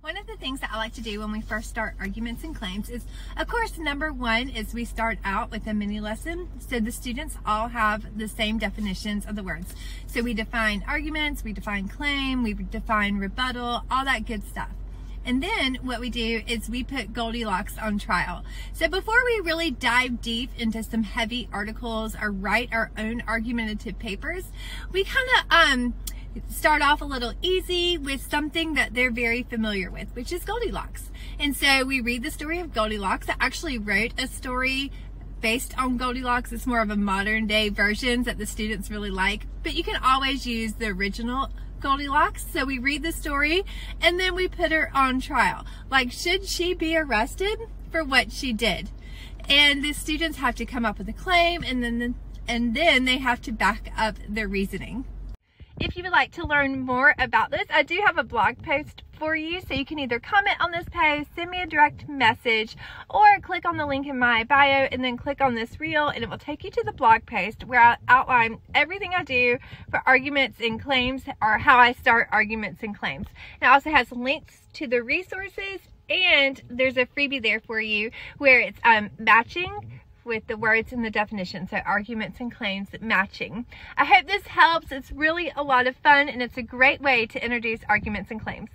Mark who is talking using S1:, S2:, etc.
S1: One of the things that I like to do when we first start arguments and claims is, of course, number one is we start out with a mini lesson. So the students all have the same definitions of the words. So we define arguments, we define claim, we define rebuttal, all that good stuff. And then what we do is we put Goldilocks on trial. So before we really dive deep into some heavy articles or write our own argumentative papers, we kind of start off a little easy with something that they're very familiar with, which is Goldilocks. And so we read the story of Goldilocks. I actually wrote a story based on Goldilocks. It's more of a modern day version that the students really like, but you can always use the original Goldilocks. So we read the story and then we put her on trial. Like, should she be arrested for what she did? And the students have to come up with a claim, and then they have to back up their reasoning. If you would like to learn more about this, I do have a blog post for you, so you can either comment on this post, send me a direct message, or click on the link in my bio and then click on this reel and it will take you to the blog post where I outline everything I do for arguments and claims, or how I start arguments and claims. It also has links to the resources, and there's a freebie there for you where it's matching with the words and the definition. So arguments and claims matching. I hope this helps. It's really a lot of fun and it's a great way to introduce arguments and claims.